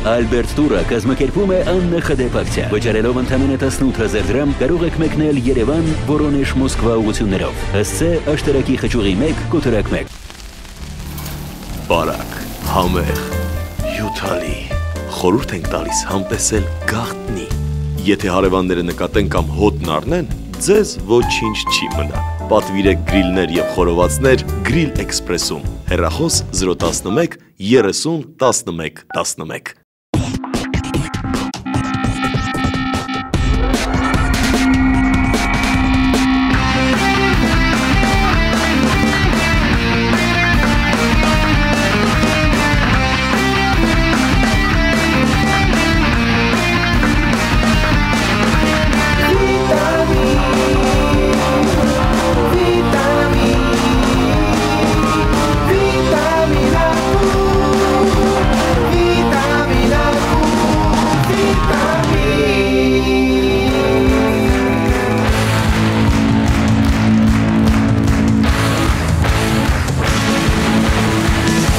Ալբերտ տուրը կազմակերպում է Աննա Խդեպակցիա։ Վճարելով ընդամենը 18,000 դրամ կարող եք մեկնել Երևան, Վորոնեժ, Մոսկվա ուղղություններով։ ՀՍՑ աշտարակի խճուղի 1 կոտրակ 1։ Բարակ, համեղ, հյութալի։ Խորհուրդ ենք տալիս համտեսել գաղտնի։ Եթե հարևանները նկատեն կամ հոտն առնեն, ձեզ ոչինչ չի մնա։ Պատվիրեք գրիլներ և խորովածներ Grill Express-ում։ Հեռախոս 011 30 11 11։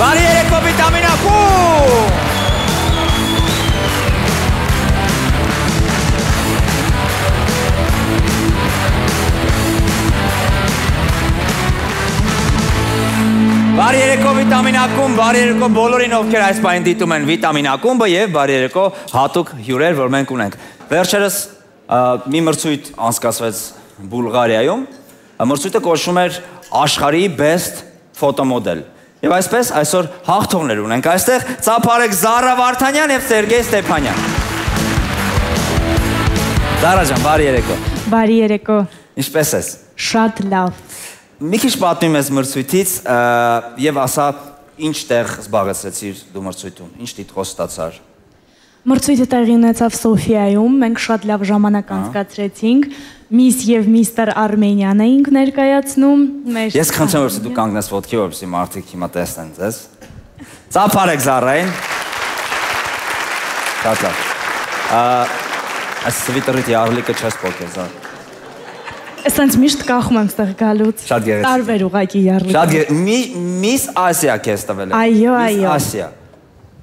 Բարի երեկո վիտամին ակումբ։ Բարի երեկո վիտամին ակումբ, բարի երեկո բոլորին, ովքեր այս պահին դիտում են վիտամին ակումբը եւ բարի երեկո հատուկ հյուրեր, որ մենք ունենք։ Վերջերս մի մրցույթ անցկացվեց Բուլղարիայում։ Մրցույթը կոչվում էր աշխարհի best ֆոտոմոդել։ Եվ այսպես այսօր հաղթողներ ունենք այստեղ ծափարեք Զարա Վարդանյան եւ Սերգեյ Ստեփանյան։ Զարա ջան, բարի երեկո։ Բարի երեկո։ Ինչպե՞ս ես։ Շատ լավ։ Մի քիչ պատմեմ ես մրցույթից եւ ասա ինչ տեղ զբաղեցրեցիր դու մրցույթում, ինչ տիտղոս ստացար։ Մրցույթը տեղի ունեցավ Սոֆիայում, մենք շատ լավ ժամանակ անցկացրեցինք, Միս եւ Միստր Արմենիան էինք ներկայացնում։ Ես խնդրեմ որ դու կանգնես ոտքի, որպեսզի մարդիկ հիմա տեսնեն ձեզ։ Ծափարեք Զարային։ Շատ լավ։ Այս սվիտերիտ յարլիկը չես փոքր Զար։ Այսինքն միշտ կախում եմ ստեղ գալուց։ Շատ գեղեցիկ։ Տարբեր ուղակի յարլիկ։ Շատ Միս Ասիա քեզ տվել է։ Այո, այո։ Միս Ասիա։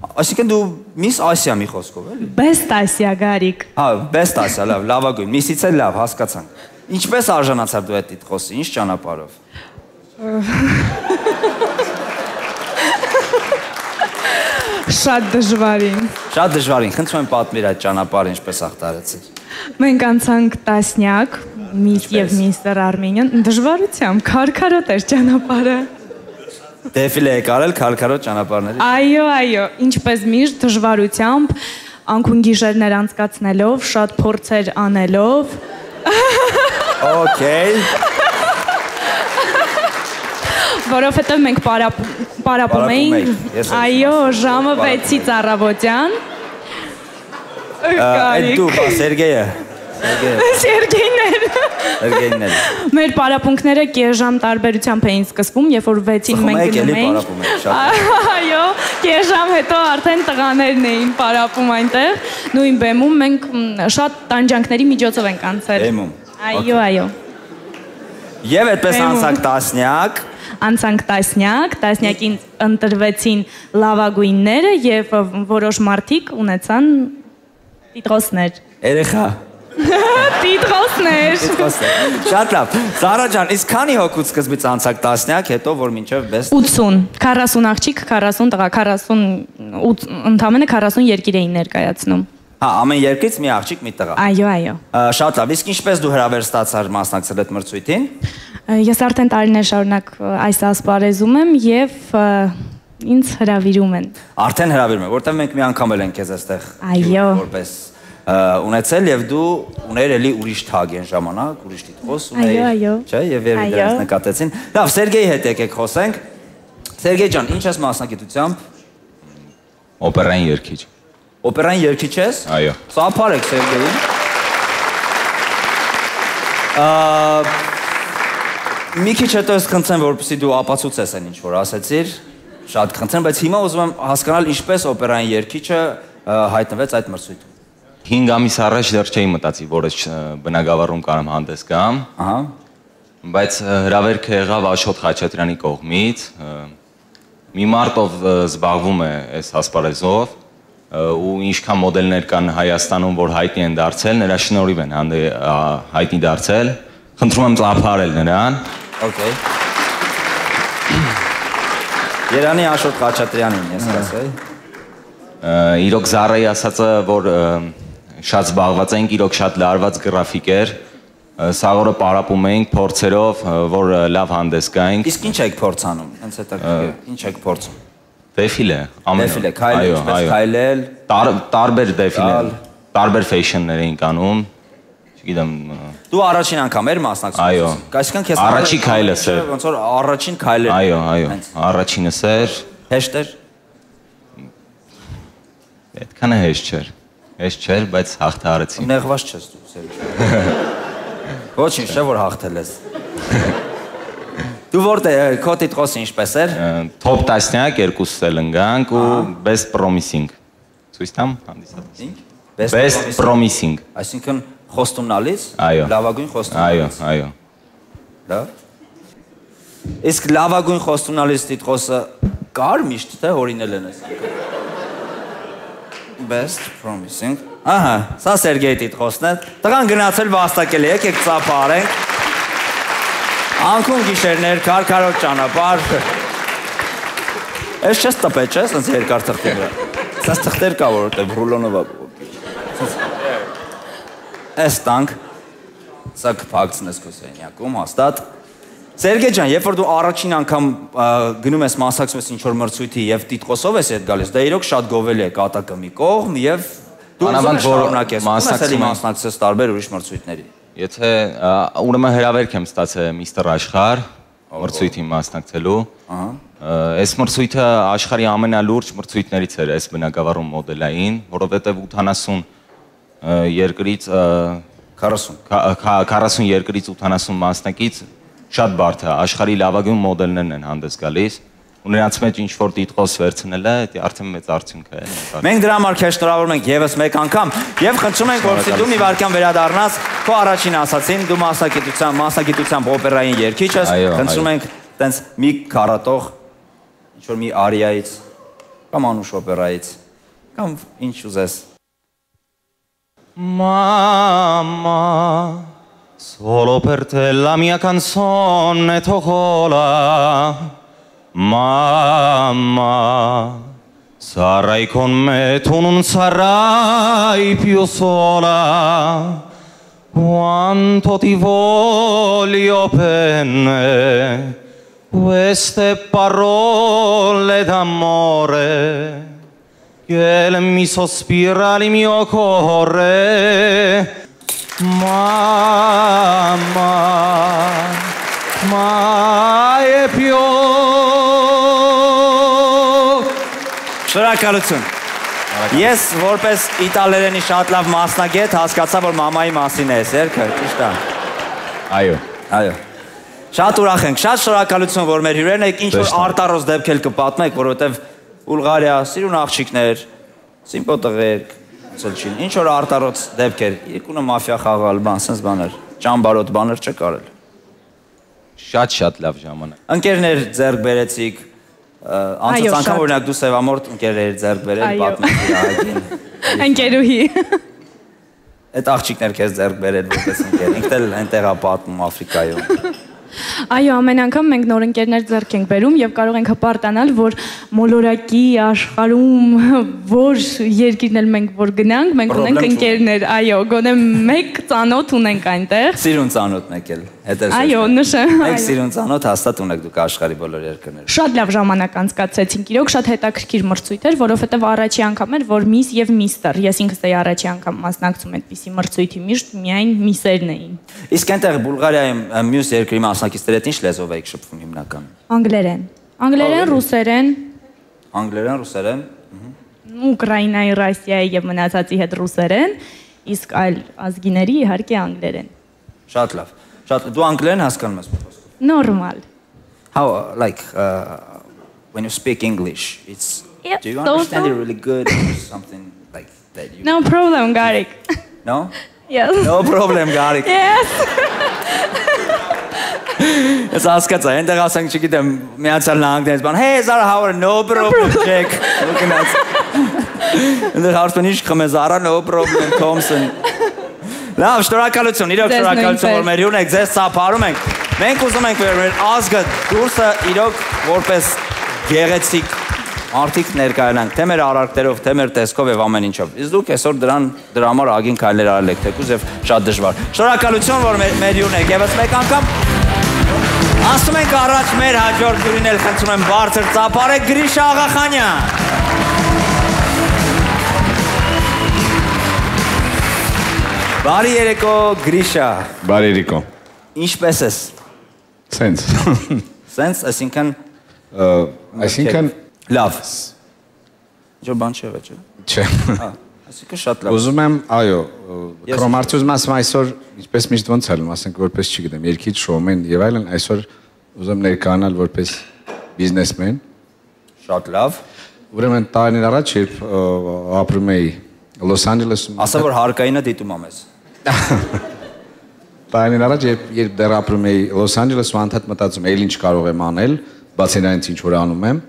Այսինքն դու Միս Ասիա մի խոսքով էլի։ Best Ասիա Գարիկ։ Հա, Best Ասիա, լավ, լավագույն։ Միսից էլ լավ, հասկացանք։ Ինչպես արժանացար դու այդ տիտղոսի, ինչ ճանապարհով։ Շատ դժվարին։ Շատ դժվարին, խնդրում եմ պատմիր այդ ճանապարհը ինչպես ախտարեցիր։ Մենք անցանք տասնյակ, Միս եւ Միստր Արմենիան, դժվարությամբ, քարքարոտ էր ճանապարհը։ Դեֆիլե եք արել քարքարոտ ճանապարհների։ Այո, այո, ինչպես միշտ դժվարությամբ, անքուն գիշերներ անցկացնելով, շատ փորձեր անելով։ Okay։ Որովհետև մենք պարապում էինք, այո, ժամը 6-ից առավոտյան։ Այդ դու, Սերգեյը։ Սերգեյն էր։ Մեր պարապունքները կես ժամ տարբերությամբ էին սկսվում, երբ որ 6-ին մենք գնում էինք։ Այո, կես ժամ հետո արդեն տղաներն էին պարապում այնտեղ։ Նույն բեմում մենք շատ տանջանքների միջոցով ենք անցել։ Բեմում։ Այո, այո։ Եվ այդպես անցանք տասնյակ։ Անցանք տասնյակ, տասնյակին ընտրվեցին լավագույնները եւ որոշ մարդիկ ունեցան տիտղոսներ։ Երեխա։ Տիտղոսներ։ Շատ լավ։ Զարա ջան, իսկ քանի հոգուց սկզբից անցակ տասնյակ, հետո որ մինչև best 80, 40 աղջիկ, 40 տղա, 40 ընդամենը 40 երկիր էին ներկայացնում։ Հա, ամեն երկրից մի աղջիկ, մի տղա։ Այո, այո։ Շատ լավ։ Իսկ ինչպես դու հրավեր ստացար մասնակցել այդ մրցույթին։ Ես արդեն տարիներ շարունակ այս ասպարեզում եմ եւ ինձ հրավիրում են։ Արդեն հրավիրում են, որտեղ մենք մի անգամ էլ ենք քեզ այստեղ որպես ունեցել եւ դու ուներ էլի ուրիշ թագ են ժամանակ, ուրիշ տիտղոս ուներ, չէ՞, եւ երբ դրանց նկատեցին։ Լավ, Սերգեյի հետ եկեք խոսենք։ Սերգեյ ջան, ինչ ես մասնակցությամբ։ Օպերային երգիչ։ Օպերային երգիչ ես։ Այո։ Ծափարեք Սերգեյին։ Մի քիչ հետո ես խնդրեմ, որպեսզի դու ապացուցես այն ինչ որ ասեցիր։ Շատ խնդրեմ, բայց հիմա ուզում եմ հասկանալ ինչպես օպերային երգիչը հայտնվեց այդ մրցույթում։ 5 ամիս առաջ դեռ չէի մտածի, որ այս բնակավարում կարամ հանդես գամ։ Ահա։ Բայց հրավերքը եղավ Աշոտ Խաչատրյանի կողմից։ Մի մարդ ով զբաղվում է այս ասպարեզով, ու ինչքան մոդելներ կան Հայաստանում, որ հայտնի են դարձել, նրա շնորհիվ են հայտնի դարձել։ Խնդրում եմ ծափարել նրան։ Okay։ Երանի Աշոտ Խաչատրյանին ես ասել։ Իրոք Զարայի ասածը, որ շատ զբաղված ենք, իրոք շատ լարված գրաֆիկ էր։ Սաղ օրը պարապում էինք փորձերով, որ լավ հանդես գայինք։ Իսկ ինչ եք փորձանում։ Հենց հետո ինչ եք փորձում։ Դեֆիլե, Դեֆիլե, քայլել, քայլել, տարբեր դեֆիլե, տարբեր ֆեյշններ էինք անում։ Չգիտեմ։ Դու առաջին անգամ էր մասնակցում։ Այո։ Այսինքն քեզ առաջին քայլս էր։ Ոնց որ առաջին քայլը։ Այո, առաջինս էր։ Հեշտ էր։ Այդքանը հեշտ չէր։ Հեշտ չէր, բայց հաղթահարեցի։ Նեղված չես դու, Սերժ։ Ոչինչ, չէ որ հաղթել ես։ Դու որտե՞ղ քո տիտղոսը ինչպես էր։ Top 10 երկուսս էլ ընկանք ու best promising։ Ցույց տամ հանդիսատես։ Ինչ։ Best promising։ Այսինքն խոստումնալից։ Այո։ Լավագույն խոստումնալից։ Այո։ Լավ։ Իսկ լավագույն խոստումնալից տիտղոսը կար միշտ թե հորինել են այս։ Best promising։ Ահա, սա Սերգեյ տիտղոսն է։ Տղան գնացել վաստակել է, եկեք ծափարենք։ Անքուն գիշերներ, քարքարոտ ճանապարհ։ Ես չես տպել, չէ՞, սենց երկար թղթի վրա։ Սենց թղթեր կա, որովհետև ռուլոնով է։ Այս տանք, սա կփակցնես քո սենյակում, հաստատ։ Սերգեյ ջան, երբ որ դու առաջին անգամ գնում ես մասնակցում ես ինչ-որ մրցույթի եւ տիտղոսով ես հետ գալիս, դա իրոք շատ գովելի է կատակը մի կողմ եւ դու ուզում ես շարունակես, մասնակցես տարբեր ուրիշ մրցույթների։ Եթե ուրեմն հրավերք եմ ստացել միստր Աշխարհ մրցույթին մասնակցելու։ Այս մրցույթը աշխարհի ամենալուրջ մրցույթներից էր այս բնակավարում մոդելային, որովհետև 80 երկրից 40 երկրից 80 մասնակից շատ բարդ է, աշխարհի լավագույն մոդելներն են հանդես գալիս։ ու նրանց մեջ ինչ-որ տիտղոս վերցնելը, դա արդեն մեծ արդյունք է։ Մենք դրա համար քեզ շնորհավորում ենք եւս մեկ անգամ եւ խնդրում ենք, որպեսզի դու մի վարքյան վերադառնաս քո առաջին ասացին, դու մասնագիտությամբ օպերային երգիչ ես, խնդրում ենք տենց մի քարատող ինչ-որ մի արիայից կամ անուշ օպերայից կամ ինչ ուզես։ Mamma, solo per te la mia canzone tocola. Mamma, sarai con me, tu non sarai più sola. Quanto ti voglio bene, queste parole d'amore che mi sospira il mio cuore. Mamma, mai più. Շնորհակալություն։ Ես որպես իտալերենի շատ լավ մասնագետ հասկացա, որ մամայի մասին է այս երգը, ճիշտ է։ Այո։ Այո։ Շատ ուրախ ենք, շատ շնորհակալություն, որ մեր հյուրերն եք, ինչ որ արտարոց դեպքեր կպատմեք, որովհետև Բուլղարիա, սիրուն աղջիկներ, սիմպոտղեր, ցելչին, ինչ որ արտարոց դեպքեր, երկունը մաֆիա խաղալ, բան, սենց բաներ, ճամբարոտ բաներ չկարել։ Շատ լավ ժամանակ։ Ընկերներ ձեռք բերեցիք, անցած անգամ օրինակ դու Սևամորտ ընկերներ ձեռք բերել, պատմեցի ահագին։ Ընկերուհի։ Այդ աղջիկներ քեզ ձեռք բերել որպես ընկեր, ինքն էլ այնտեղ է պատմում Աֆրիկայում։ Այո, ամեն անգամ մենք նոր ընկերներ ձեռք ենք բերում եւ կարող ենք հպարտանալ, որ մոլորակի աշխարհում որ երկիրն էլ մենք որ գնանք, մենք ունենք ընկերներ, այո, գոնե մեկ ծանոթ ունենք այնտեղ։ Սիրուն ծանոթ մեկ էլ, հետեւս։ Այո, նշեմ։ Մեկ սիրուն ծանոթ հաստատ ունեք դուք աշխարհի բոլոր երկրներում։ Շատ լավ ժամանակ անցկացրեցինք, իրոք շատ հետաքրքիր մրցույթ էր, որովհետեւ առաջի անգամ էր, որ միս եւ միստր, ես ինքս էի առաջի անգամ մասնակցում այդպիսի մրցույթի, միշտ միայն միսերն էին։ Իսկ այնտեղ Բուլղարիայում մյուս երկրի մասնակիցները ինչ լեզվով եք շփվում հիմնականում։ Անգլերեն, ռուսերեն։ Անգլերեն, ռուսերեն։ Ուկրաինայի, Ռուսիայի եւ մնացածի հետ ռուսերեն, իսկ այլ ազգիների իհարկե անգլերեն։ Շատ լավ։ Շատ դու անգլերեն հասկանում ես խոսքը։ Normal. How like when you speak English, it's do you understand it really good or something like that you No problem, Garik. No? Yes. No problem, Garik. Yes. Ես հասկացա, այնտեղ ասենք չգիտեմ, Միացյալ Նահանգներից բան, hey Zara, how are no problem, Jack. Ընդ հարցն ինչ խմես Zara no problem Thompson։ Լավ, շնորհակալություն, իրոք շնորհակալություն, որ մեր հյուրն եք, ձեզ ծափարում ենք։ Մենք ուզում ենք որ մեր ազգը դուրսը իրոք որպես գեղեցիկ մարդիկ ներկայանանք, թե մեր արարքներով, թե մեր տեսքով եւ ամեն ինչով։ Իսկ դուք այսօր դրա համար ագին քայլեր արել եք, թեկուզ եւ շատ դժվար։ Շնորհակալություն, որ մեր հյուրն եք եւս մեկ անգամ։ Ասում ենք առաջ մեր հաջորդ հյուրին էլ խնդրում եմ բարձր ծափարեք Գրիշա Աղախանյան։ Բարի երեկո Գրիշա։ Բարի երեկո։ Ինչպես ես։ Սենց։ Սենց, այսինքն լավ։ Ինչ բան չէ վեճ։ Չէ։ Այսինքն շատ լավ։ Ուզում եմ, այո, կրոմարտուզում ասում այսօր, ինչպես միշտ ոնց ալում, ասենք որպես չգիտեմ, երկիչ շոումեն եւ այլն, այսօր ուզում ներկայանալ որպես բիզնեսմեն։ Շատ լավ։ Ուրեմն տարիներ առաջ, երբ ապրում էի Լոս Անջելեսում, ասա որ հարկայինը դիտում եմ ես։ Տարիներ առաջ, երբ դեռ ապրում էի Լոս Անջելեսում, անդադ մտածում էի ինչ կարող եմ անել, բացի նրանից ինչ որ անում եմ։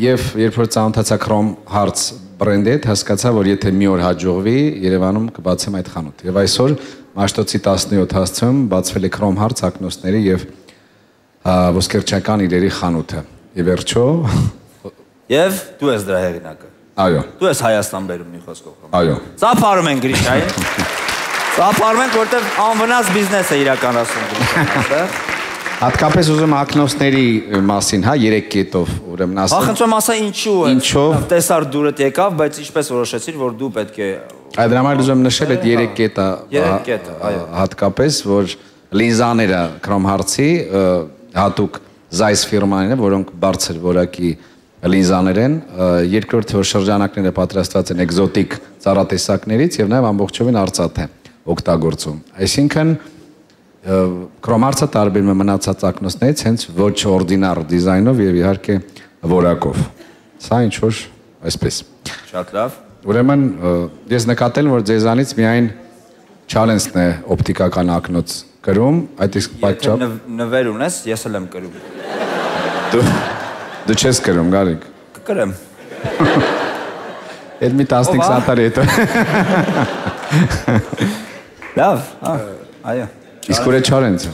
Եվ երբ որ ծանոթացա Chrome Hearts բրենդի հետ, հասկացա, որ եթե մի օր հաջողվի, Երևանում կբացեմ այդ խանութ։ Եվ այսօր Մաշտոցի 17 հասցում բացվել է Chrome Hearts ակնոցների եւ ոսկերչական իրերի խանութը։ Եվ վերջո Եվ դու ես դրա հեղինակը։ Այո։ Դու ես Հայաստան բերում մի խոսքով։ Այո։ Ծափարում են Գրիշային։ Ծափարում են, որտեղ անվնաս բիզնես է իրականացում։ Հատկապես ուզում ակնոցների մասին, հա, 3 կետով, ուրեմն ասեմ։ Խնդրում ասա ինչու է։ Ինչով։ Տեսար դուրդ եկավ, բայց ինչպես որոշեցիր, որ դու պետք է։ Այդ դրա համար ուզում նշել այդ 3 կետը։ 3 կետը, այո։ Հատկապես, որ լինզաները Chrome Hearts-ի հատուկ Zeiss ֆիրմանն է, որոնք բարձր որակի լինզաներ են, երկրորդը որ շրջանակները պատրաստված են էկզոտիկ ծառատեսակներից եւ նաեւ ամբողջովին արծաթե օգտագործում։ Այսինքն Chrome Hearts-ը տարբերում է մնացած ակնոցներից հենց ոչ օրդինար դիզայնով եւ իհարկե որակով։ Սա ինչ որ այսպես։ Շատ լավ։ Ուրեմն ես նկատել եմ որ ձեզանից միայն challenge-ն է օպտիկական ակնոց կրում, այդ իսկ պատճառ նվեր ունես, ես էլ եմ կրում։ Դու չես կրում, Գարիկ։ Կկրեմ։ Այդ մի 15 սանտարի հետո։ Լավ, այո։ Իսկ ուր է challenge-ը։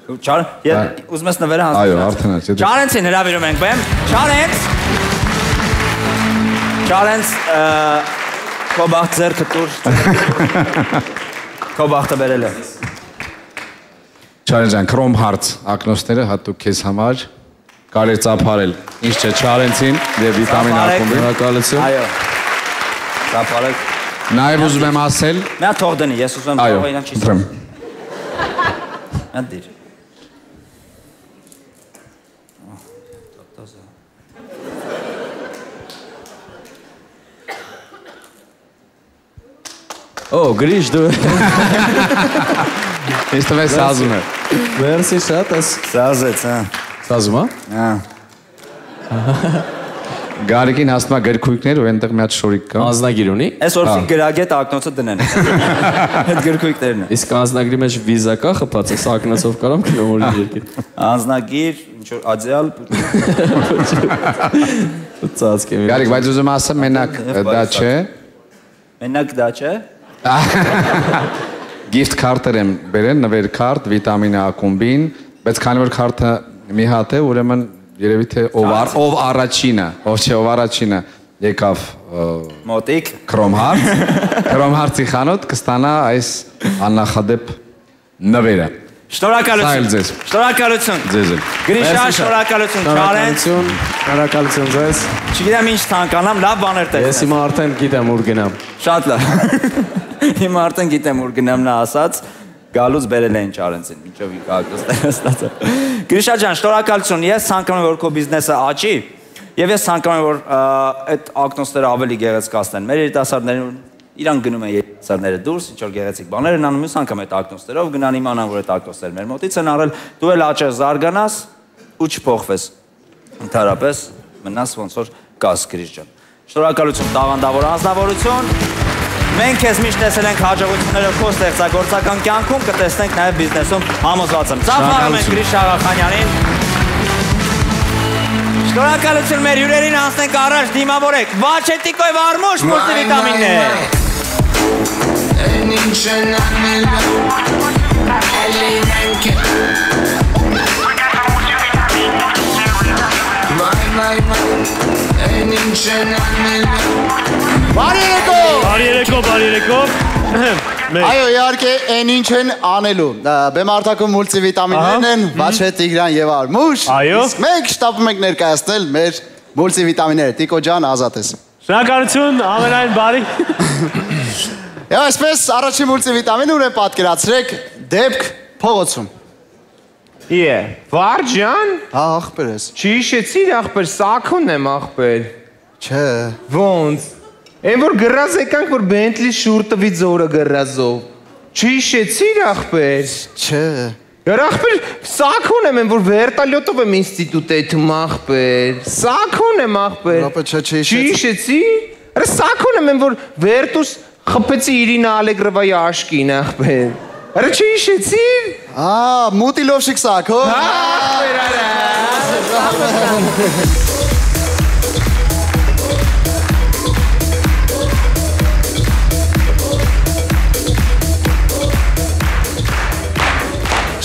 Ուզում ես նվերը հանձնել։ Այո, արդեն այս։ Challenge-ին հրավիրում ենք, բեմ։ Challenge, քո բախտ ձեռքը տուր։ Քո բախտը բերել է։ Challenge-ան Chrome Hearts ակնոցները հատուկ քեզ համար կարելի ծափարել։ Ինչ չէ challenge-ին եւ վիտամին ակումբին։ Շնորհակալություն։ Այո։ Ծափարեք։ Նաեւ ուզում եմ ասել։ Նա թող դնի, ես ուզում եմ թողը իրան չի։ Այո։ Անդիր։ Օ, Գրիշ դու։ Ես տվես սազում եմ։ Մերսի շատ ես։ Սազեց, հա։ Սազում, հա։ Գարիկին հասնում է գրքույկներ ու այնտեղ մի հատ շորիկ կա։ Անձնագիր ունի։ Այս օրսի գրագետ ակնոցը դնեն։ Այդ գրքույկներն են։ Իսկ անձնագրի մեջ վիզա կա խփած, ես ակնոցով կարամ գնամ որ երկիր։ Անձնագիր, ինչ որ ադեալ։ Ծածկ եմ։ Գարիկ, բայց ուզում ասեմ մենակ դա չէ։ Մենակ դա չէ։ Gift card-եր եմ բերել, նվեր քարտ, վիտամին ակումբին, բայց քանի որ քարտը մի հատ է, ուրեմն երևի թե ով առաջինը, ով չէ, ով առաջինը եկավ մոտիկ Chrome Hearts-ի խանութ կստանա այս աննախադեպ նվերը։ Շնորհակալություն։ Շնորհակալություն։ Ձեզ էլ։ Գրիշա, շնորհակալություն, Չարենց։ Շնորհակալություն ձեզ։ Չգիտեմ ինչ ցանկանամ, լավ բաներ տեսնեմ։ Ես հիմա արդեն գիտեմ ուր գնամ։ Շատ լավ։ Հիմա արդեն գիտեմ ուր գնամ նա ասաց, գալուց բերել են Չարենցին, ինչով ակնոցները ստացա։ Գրիշա ջան, շնորհակալություն։ Ես ցանկանում եմ որ քո բիզնեսը աճի, եւ ես ցանկանում եմ որ այդ ակնոցները ավելի գեղեցկացնեն։ Մեր երիտասարդներին իրան գնում են երիտասարդները դուրս, ինչ որ գեղեցիկ բաներ են անում, յուս անգամ այդ ակնոցներով գնան իմանան որ այդ ակնոցները մեր մոտից են առել, դու էլ աճես, զարգանաս ու չփոխվես։ Ընդհանրապես մնաս ոնց որ կաս Գրիշ ջան։ Շնորհակալություն, տաղանդավոր անձնավորություն։ Մենք քեզ միշտ տեսել ենք հաջողություններով քո ստեղծագործական կյանքում, կտեսնենք նաև բիզնեսում համոզված եմ։ Ծափարում ենք Գրիշ Աղախանյանին։ Շնորհակալություն մեր հյուրերին, անցնենք առաջ, դիմավորեք։ Վաչետիկոյ վարմուշ մուլտիվիտամիններ։ Բարի երեկո։ Այո, իհարկե, այն ինչ են անելու։ Բեմարտակում մուլտիվիտամիններն են, Վաչե Տիգրան եւ Արմուշ։ Իսկ մենք շտապում ենք ներկայացնել մեր մուլտիվիտամինները։ Տիկո ջան, ազատ ես։ Շնորհակալություն, ամենայն բարի։ Եվ այսպես առաջին մուլտիվիտամինը ուրեմն պատկերացրեք դեպք փողոցում։ Վար ջան։ Հա, ախպեր ես։ Չի հիշեցիր ախպեր, սաքուն եմ ախպեր։ Չէ։ Ոնց։ Այն որ գրած եկանք, որ Բենտլի շուր տվի ձորը գրածով։ Չի հիշեցիր ախպեր։ Չէ։ Եր ախպեր, սաքուն եմ, որ վերտալյոտով եմ ինստիտուտ եթում ախպեր։ Սաքուն եմ ախպեր։ Ապա չէ, չի հիշեցիր։ Եր սաքուն եմ, որ վերտուս խփեցի Իրինա Ալեգրովայի աշկին ախպեր։ Եր չի հիշեցիր։ Մուտիլովշիկ սաքո։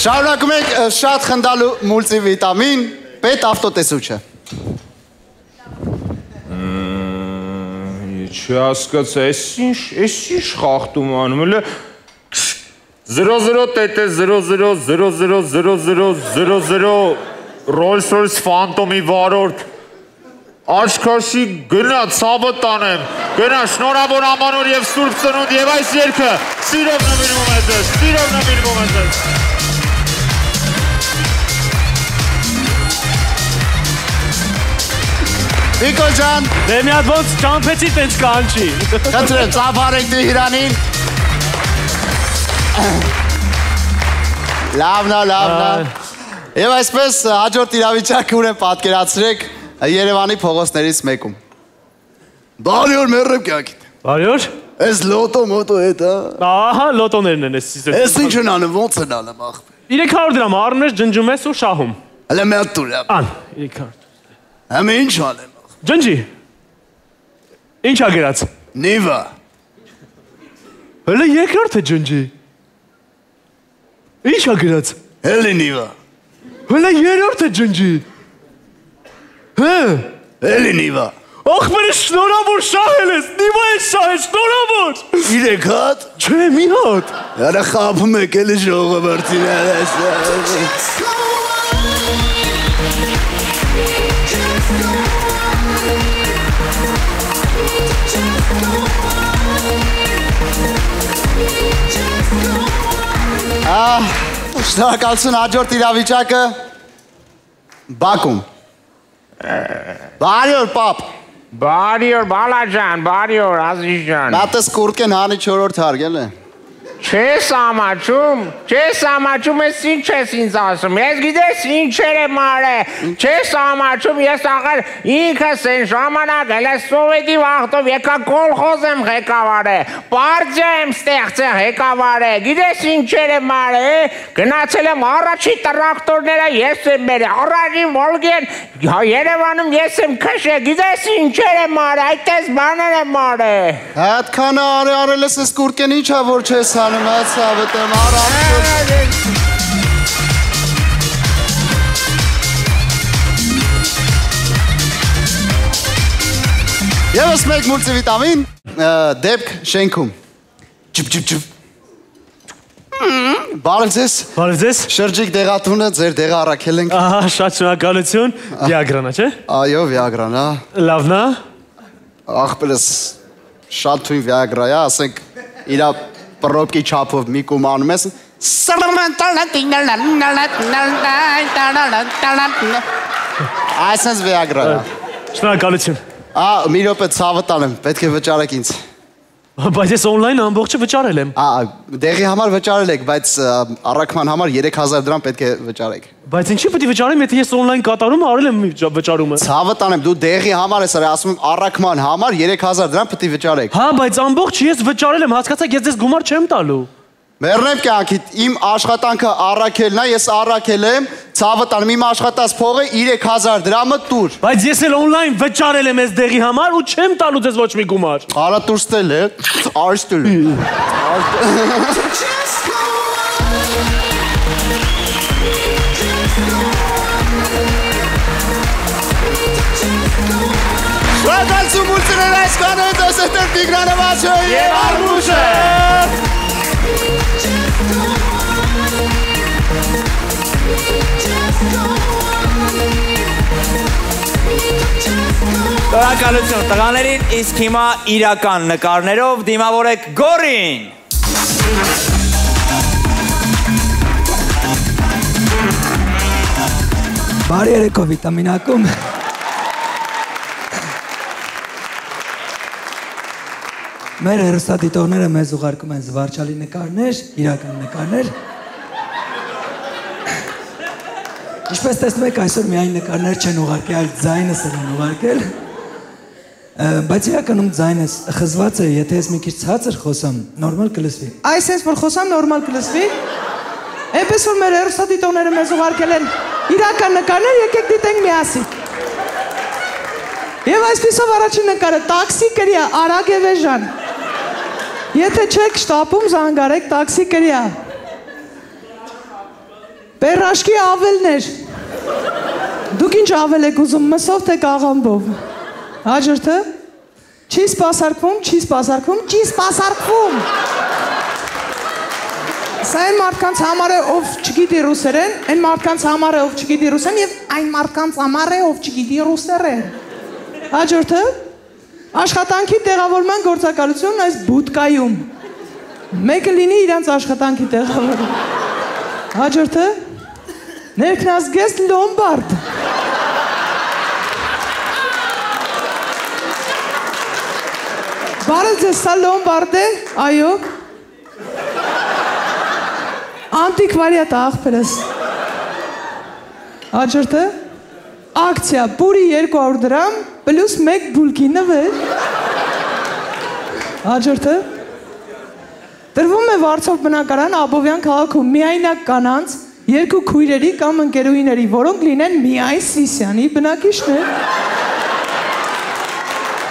Շարունակում ենք շատ խնդալու մուլտիվիտամին, պետ ավտոտեսուչը։ Չհասկաց, այս ինչ խախտում անում, էլի 00 TT 00000000 Rolls-Royce Phantom-ի վարորդ Աչքաշի գնա ցավը տանեմ, գնա շնորհավոր ամանոր եւ սուրբ ծնունդ եւ այս երգը սիրով նվիրվում է ձեզ, սիրով նվիրվում է ձեզ։ Տիկո ջան, դե մի հատ ոնց ճամփեցի տենց կանչի։ Խնդրեմ, ծափարեք Տիգրանին։ Լավնա։ Եվ այսպես հաջորդ իրավիճակը ուրեմն պատկերացրեք Երևանի փողոցներից մեկում։ Բարի օր մերրեմ կյանքիդ։ Բարի օր։ Այս լոտո մոտո հետ, հա։ Ահա, լոտոներն են էս։ Այս ինչ են անում, ոնց են անում ախպեր։ 300 դրամ առնում ես, ջնջում ես ու շահում։ Հələ մի հատ տուր։ Ան, 300։ Համը ինչ անեմ։ Ջնջի։ Ինչա գրած։ Նիվա։ Հələ երկրորդ է ջնջի։ Ինչա գրած։ Հələ նիվա։ Հələ երրորդ է ջնջի։ Հը։ Հələ նիվա։ Ախպերը շնորհավոր շահել ես, նիվա ես շահել, շնորհավոր։ 3 հատ։ Չէ, մի հատ։ Արա խափում եք էլի ժողովրդին այս։ Շնորհակալություն, հաջորդ իրավիճակը Բաքում։ Բարի օր, պապ։ Բարի օր, բալա ջան, բարի օր, ազիզ ջան։ Մատս կուրկեն հանի 4-րդ հարգել է։ Չես ամաչում, ես ինչ ես ինձ ասում, ես գիտես ինչեր եմ արել, չես ամաչում, ես աղար ինքս են ժամանակ, հել ես սովետի վաղտով եկա կոլխոզ եմ ղեկավարել, պարտիա եմ ստեղծել ղեկավարել, գիտես ինչեր եմ արել, գնացել եմ առաջի տրակտորները ես եմ բերել, առաջին Վոլգեն Երևանում ես եմ քշել, գիտես ինչեր եմ արել, այդպես բաներ եմ արել։ Այդքանը արել ես այս կուրկեն ինչա որ չես անում, հացավդ եմ առանց։ Եվս մեկ մուլտիվիտամին, դեպք շենքում։ Ճպ։ Բարև ձեզ։ Բարև ձեզ։ Շրջիկ դեղատունը, ձեր դեղը առաքել ենք։ Ահա, շատ շնորհակալություն։ Վիագրան է, չէ։ Այո, Վիագրան, հա։ Լավն է։ Ախպերս շատ թույն Վիագրա է, ասենք իրա պրոպկի չափով մի կում անում ես։ Այսպես Վիագրա է։ Շնորհակալություն։ Մի րոպե ցավը տանեմ, պետք է վճարեք ինձ։ Բայց ես on-line ամբողջը վճարել եմ։ Դեղի համար վճարել եք, բայց առաքման համար 3000 դրամ պետք է վճարեք։ Բայց ինչի՞ պետք է վճարեմ, եթե ես on-line կատարում արել եմ վճարումը։ Ցավը տանեմ, դու դեղի համար ես ասում եմ առաքման համար 3000 դրամ պետք է վճարեք։ Հա, բայց ամբողջ ես վճարել եմ, հասկացաք, ես ձեզ գումար չեմ տալու։ Մեռնեմ կյանքիդ, իմ աշխատանքը առաքելն է, ես առաքել եմ, ցավը տանում, իմ աշխատած փողը 3000 դրամը տուր։ Բայց ես էլ on-line վճարել եմ այս դեղի համար ու չեմ տալու ձեզ ոչ մի գումար։ Արա տուրստել է, արստել է։ Շնորհակալություն մուլտիներ այս կանոն դասետեր Տիգրանը Վաչը եւ Արմուշը։ Շնորհակալություն տղաներին, իսկ հիմա իրական նկարներով դիմավորեք Գորին։ Բարի երեկո վիտամինակում։ Մեր հեռուստադիտողները մեզ ուղարկում են զվարճալի նկարներ, իրական նկարներ։ Ինչպես տեսնում եք, այսօր միայն նկարներ չեն ուղարկել, այլ ձայնս են ուղարկել։ Բայց իրականում ձայնս խզված է, եթե ես մի քիչ ցածր խոսամ, նորմալ կլսվի։ Այսպես որ խոսամ, նորմալ կլսվի։ Այնպես որ մեր հեռուստադիտողները մեզ ուղարկել են իրական նկարներ, եկեք դիտենք միասին։ Եվ այսպիսով առաջին նկարը տաքսի կրիա Արագ Էվեժան։ Եթե չեք շտապում, զանգարեք տաքսի կրիա։ Պերաշկի ավելներ։ Դուք ինչ ավել եք ուզում, մսով թե կաղամբով։ Հաջորդը։ Չի սպասարկվում, չի սպասարկվում, չի սպասարկվում։ Սա այն մարդկանց համար է, ով չգիտի ռուսերեն, այն մարդկանց համար է, ով չգիտի ռուսերեն, և այն մարդկանց համար է, ով չգիտի ռուսերեն։ Հաջորդը, աշխատանքի տեղավորման գործակալություն այս բուտկայում։ Մեկը լինի իրանց աշխատանքի տեղավորում։ Հաջորդը, ներքնազգեստ լոմբարդ։ Բարև ձեզ, սա լոմբարդ է, այո։ Անտիկվարիատ աղբերս։ Հաջորդը, ակցիա, պուրի 200 դրամ, պլյուս 1 բուլկի նվեր։ Հաջորդը, տրվում է Վարչով բնակարան Աբովյան քաղաքում միայնակ կանանց, 2 քույրերի կամ ընկերուհիների, որոնք լինեն միայն Սիսյանի բնակիչներ։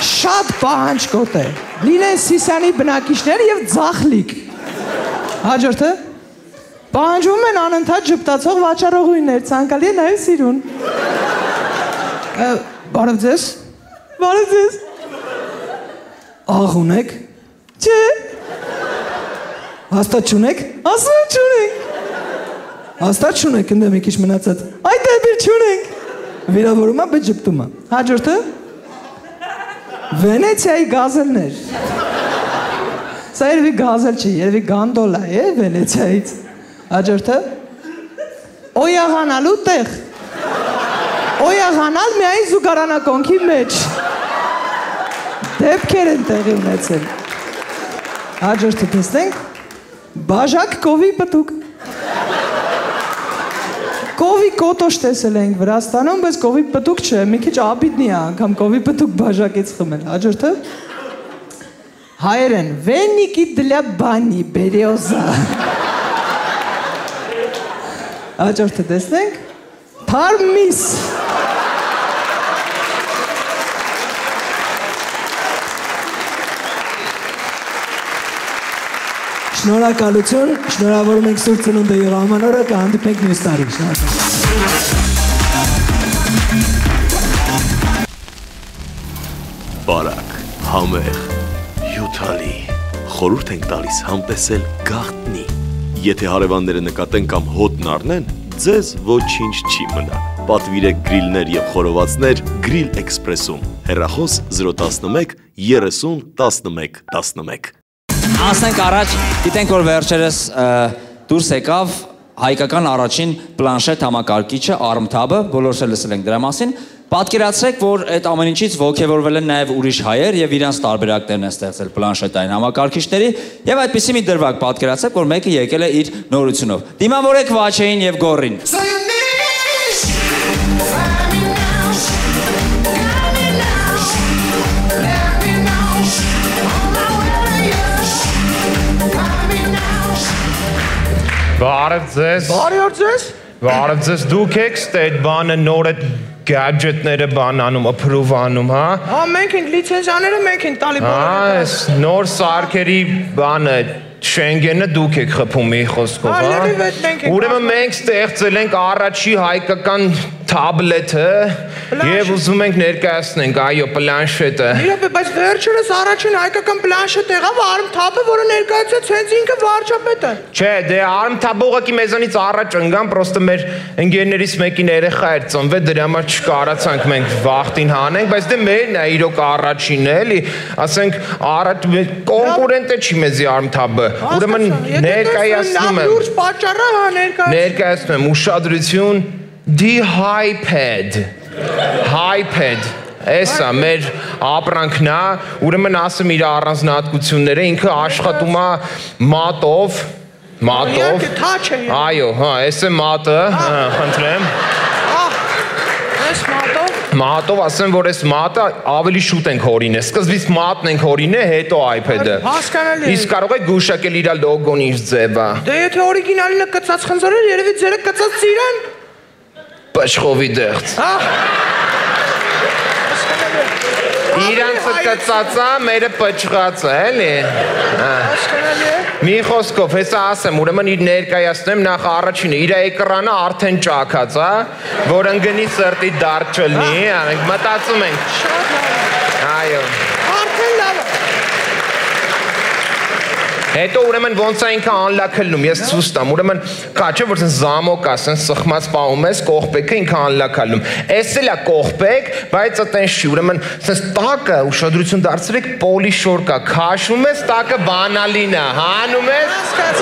Շատ պահանջկոտ է, լինեն Սիսյանի բնակիչներ և ձախլիկ։ Հաջորդը, պահանջվում են անընդհատ ժպտացող վաճառողույններ, ցանկալի է նաև սիրուն։ Բարև ձեզ։ Բարև ձեզ։ Աղ ունեք։ Չէ։ Հաստատ չունեք։ Ասում չունենք։ Հաստատ չունեք, ընդ է մի քիչ մնացած։ Այդ դեպի չունենք։ Վիրավորումա, բայց ժպտումա։ Հաջորդը։ Վենեցիայի գազելներ։ Սա երևի գազել չի, երևի գանդոլա է Վենեցիայից։ Հաջորդը։ Օյաղանալու տեղ։ Օյաղանալ միայն զուգարանակոնքի մեջ։ Դեպքեր են տեղի ունեցել։ Հաջորդը տեսնենք։ Բաժակ կովի պտուկ։ Կովի կոտոշ տեսել ենք Վրաստանում, բայց կովի պտուկ չէ, մի քիչ աբիդնի է անգամ կովի պտուկ բաժակից խմել։ Հաջորդը։ Հայերեն, վենիկի դլյա բանի, բերեոզա։ Հաջորդը տեսնենք։ Թարմիս։ Շնորհակալություն, շնորհավորում ենք Սուրբ Ծնունդը եւ Ամանորը, կհանդիպենք մյուս տարի։ Բարակ, համեղ, հյութալի, խորհուրդ ենք տալիս համտեսել գաղտնի։ Եթե հարևանները նկատեն կամ հոտն առնեն, ձեզ ոչինչ չի մնա։ Պատվիրեք գրիլներ եւ խորովածներ Grill Express-ում։ Հեռախոս 011 30 11 11։ Անցնենք առաջ, գիտենք որ վերջերս դուրս եկավ հայկական առաջին պլանշետ համակարգիչը ARM-tab-ը, բոլորս էլ լսել ենք դրա մասին։ Պատկերացրեք, որ այդ ամեն ինչից ոգևորվել են նաև ուրիշ հայեր եւ իրանց տարբերակներն են ստեղծել պլանշետային համակարգիչների եւ այդպիսի մի դրվագ պատկերացրեք, որ մեկը եկել է իր նորությունով։ Դիմավորեք Վաչեին եւ Գորին։ Բարև ձեզ։ Բարև ձեզ։ Բարև ձեզ, դուք եք այդ բանը նոր այդ գադջետները բան անում, approve անում, հա։ Հա, մենք ենք լիցենզիաները, մենք ենք տալի բոլորը։ Այս նոր սարքերի բանը Շենգենը դուք եք խփում մի խոսքով, հա։ Ուրեմն մենք ստեղծել ենք առաջի հայկական թաբլեթը եւ ուզում ենք ներկայացնենք, այո, պլանշետը։ Իրոք, բայց վերջերս առաջին հայկական պլանշետ եղավ Արմ Թաբը, որը ներկայացրեց հենց ինքը վարչապետը։ Չէ, դե Արմ Թաբը ուղղակի մեզանից առաջ ընկան, պրոստը մեր ընկերներից մեկին երեխա էր ծնվել, դրա համար չկարացանք մենք վախտին հանենք, բայց դե մերն է իրոք առաջինն է, էլի, ասենք առաջ կոնկուրենտ է չի մեզի Արմ Թաբը։ Ուրեմն ներկայացնում եմ։ Լուրջ պատճառը հա ներկայացնում եմ ուշադրություն D-Hyped, Hyped, էսա մեր ապրանքն է, ուրեմն ասեմ իր առանձնահատկությունները, ինքը աշխատում է մատով, այո, հա, էս է մատը, խնդրեմ, մատով ասեմ, որ այս մատը ավելի շուտ ենք հորին է, սկզբից մատն ենք հորին է, հետո iPad-ը, իսկ կարող եք գուշակել իր լոգոն ինչ ձև է։ Դե եթե օրիգինալինը կծած խնձորեր, երևի ձերը կծած ծիրան։ Պաշխովի դեղց։ Իրանցը կծածա, մերը պճղածը, էլի։ Մի խոսքով, հեսա ասեմ, ուրեմն իր ներկայացնեմ նախ առաջինը, իր էկրանը արդեն ճակած, որ ընգնի սրտի դարդ չլնի, մտածում ենք։ Այո։ Արդեն լավ։ Հետո ուրեմն ոնց է ինքը անլաքելնում, ես ցույց տամ, ուրեմն կա չէ որ sense զամոկ է, sense սխմած պահում ես, կողպեքը ինքը անլաքելնում։ Էս էլ է կողպեք, բայց այտենց չի, ուրեմն sense տակը ուշադրություն դարձրեք պոլիշոր կա, քաշում ես, տակը բանալին է, հանում ես